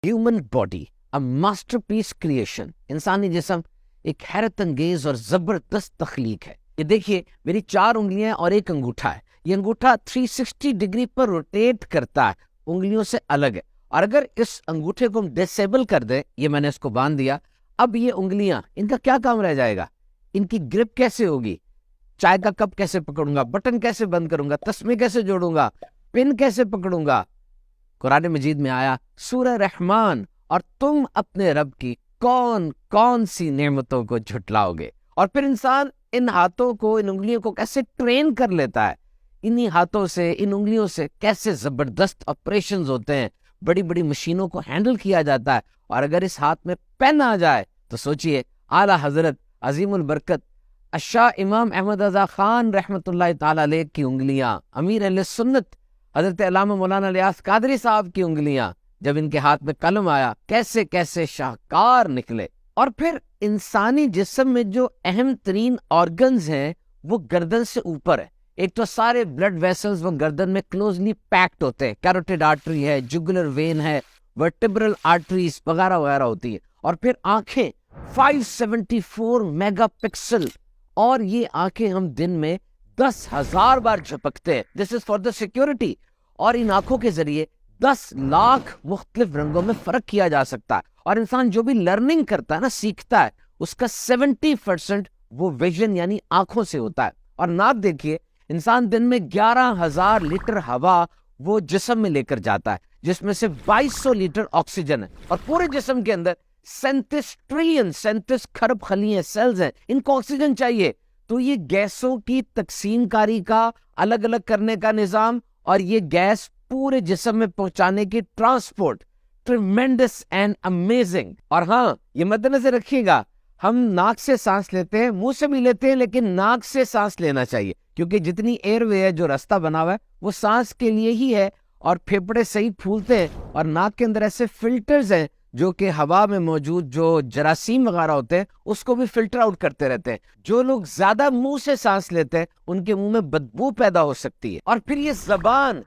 Human body master پیس creation, انسانی جسم ایک حیرت انگیز اور زبردست تخلیق ہے۔ یہ دیکھیے، میری 4 انگلیاں اور ایک انگوٹھا ہے۔ یہ انگوٹھا 360 ڈگری پر روٹیٹ کرتا ہے، انگلیوں سے الگ ہے۔ اور اگر اس انگوٹھے کو ہم ڈسیبل کر دیں، یہ میں نے اس کو باندھ دیا، اب یہ انگلیاں، ان کا کیا کام رہ جائے گا؟ ان کی گرپ کیسے ہوگی؟ چائے کا کپ کیسے پکڑوں گا؟ بٹن کیسے بند کروں گا؟ تسمے کیسے جوڑوں گا؟ پن کیسے پکڑوں گا؟ قرآن مجید میں آیا سورہ رحمان، اور تم اپنے رب کی کون کون سی نعمتوں کو جھٹلاؤ گے۔ اور پھر انسان ان ہاتھوں کو، ان انگلیوں کو کیسے ٹرین کر لیتا ہے، انہی ہاتھوں سے، ان انگلیوں سے کیسے زبردست آپریشنز ہوتے ہیں، بڑی بڑی مشینوں کو ہینڈل کیا جاتا ہے۔ اور اگر اس ہاتھ میں پین آ جائے تو سوچئے، اعلیٰ حضرت عظیم البرکت الشاہ امام احمد رضا خان رحمۃ اللہ تعالی علیہ کی انگلیاں، امیر اہل سنت حضرت علامہ مولانا الیاس قادری صاحب کی انگلیاں، جب ان کے ہاتھ میں قلم آیا، کیسے کیسے شاہکار نکلے۔ اور پھر انسانی جسم میں جو اہم ترین آرگنز ہیں وہ گردن سے اوپر ہے۔ ایک تو سارے بلڈ ویسلز وہ گردن میں کلوزلی پیکڈ ہوتے ہیں، کیروٹیڈ آرٹری ہے، جگولر وین ہے، ورٹیبرل آرٹریز وغیرہ وغیرہ ہوتی ہے۔ اور پھر آنکھیں 574 میگا پکسل، اور یہ آنکھیں ہم دن میں 10,000 بار جھپکتے ہیں۔ دس از فار دا سیکورٹی۔ اور ان آنکھوں کے ذریعے 10 لاکھ مختلف رنگوں میں فرق کیا جا سکتا ہے۔ اور انسان جو بھی لرننگ کرتا ہے نا، سیکھتا ہے، اس کا 70% وہ ویژن یعنی آنکھوں سے ہوتا ہے۔ اور ناک دیکھیے، انسان دن میں 11,000 لیٹر ہوا وہ جسم میں لے کر جاتا ہے، جس میں سے 2200 لیٹر آکسیجن ہے۔ اور پورے جسم کے اندر 37 کھرب خلیے سیلز ہیں، ان کو آکسیجن چاہیے۔ تو یہ گیسوں کی تقسیم کاری کا، الگ الگ کرنے کا نظام، اور یہ گیس پورے جسم میں پہنچانے کی ٹرانسپورٹ، ٹریمینڈس اینڈ امیزنگ۔ اور ہاں، یہ مد نظر رکھیے گا، ہم ناک سے سانس لیتے ہیں، منہ سے بھی لیتے ہیں، لیکن ناک سے سانس لینا چاہیے، کیونکہ جتنی ایئر وے ہے، جو راستہ بنا ہوا ہے، وہ سانس کے لیے ہی ہے۔ اور پھیپھڑے صحیح پھولتے ہیں، اور ناک کے اندر ایسے فلٹرز ہیں جو کہ ہوا میں موجود جو جراثیم وغیرہ ہوتے ہیں اس کو بھی فلٹر آؤٹ کرتے رہتے ہیں۔ جو لوگ زیادہ منہ سے سانس لیتے ہیں ان کے منہ میں بدبو پیدا ہو سکتی ہے۔ اور پھر یہ زبان،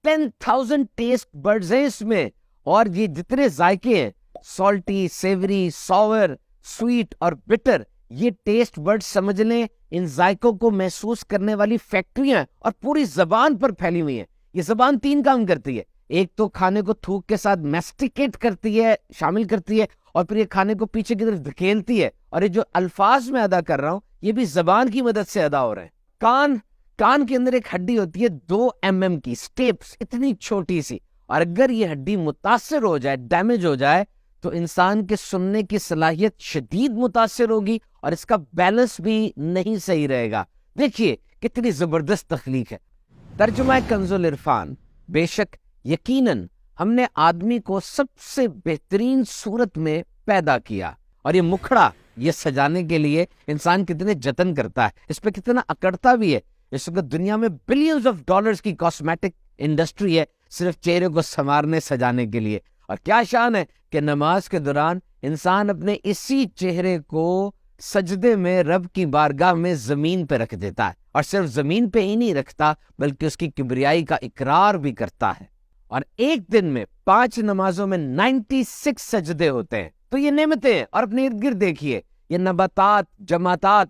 10,000 ٹیسٹ برڈز ہیں اس میں، اور یہ جتنے ذائقے ہیں، سالٹی، سیوری، ساور، سویٹ اور بٹر، یہ ٹیسٹ برڈ سمجھ لیں ان ذائقوں کو محسوس کرنے والی فیکٹریاں ہیں، اور پوری زبان پر پھیلی ہوئی ہیں۔ یہ زبان 3 کام کرتی ہے، ایک تو کھانے کو تھوک کے ساتھ میسٹیکیٹ کرتی ہے، شامل کرتی ہے، اور پھر یہ کھانے کو پیچھے کی طرف دھکیلتی ہے۔ اور یہ جو الفاظ میں ادا کر رہا ہوں یہ بھی زبان کی مدد سے ادا ہو رہے ہیں۔ کان کے اندر ایک ہڈی ہوتی ہے 2 mm کی، سٹیپس، اتنی چھوٹی سی، اور اگر یہ ہڈی متاثر ہو جائے، ڈیمیج ہو جائے، تو انسان کے سننے کی صلاحیت شدید متاثر ہوگی، اور اس کا بیلنس بھی نہیں صحیح رہے گا۔ دیکھیے کتنی زبردست تخلیق ہے۔ ترجمہ کنز العرفان۔ بے شک یقیناً ہم نے آدمی کو سب سے بہترین صورت میں پیدا کیا، اور یہ مکھڑا، یہ سجانے کے لیے انسان کتنے جتن کرتا ہے، اس پہ کتنا اکڑتا بھی ہے۔ اس وقت دنیا میں بلینز آف ڈالرز کی کاسمیٹک انڈسٹری ہے، صرف چہرے کو سنوارنے سجانے کے لیے۔ اور کیا شان ہے کہ نماز کے دوران انسان اپنے اسی چہرے کو سجدے میں رب کی بارگاہ میں زمین پہ رکھ دیتا ہے، اور صرف زمین پہ ہی نہیں رکھتا بلکہ اس کی کبریائی کا اقرار بھی کرتا ہے۔ اور ایک دن میں 5 نمازوں میں 96 سجدے ہوتے ہیں۔ تو یہ نعمتیں ہیں، اور اپنے ارد گرد دیکھیے، یہ نباتات، جماعتات،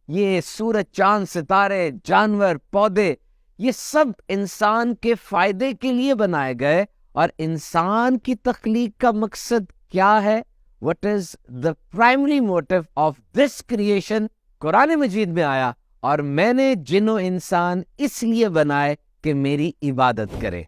یہ سورج، چاند، ستارے، جانور، پودے، یہ سب انسان کے فائدے کے لیے بنائے گئے۔ اور انسان کی تخلیق کا مقصد کیا ہے؟ What is the primary motive of this creation؟ قرآن مجید میں آیا، اور میں نے جن و انسان اس لیے بنائے کہ میری عبادت کرے۔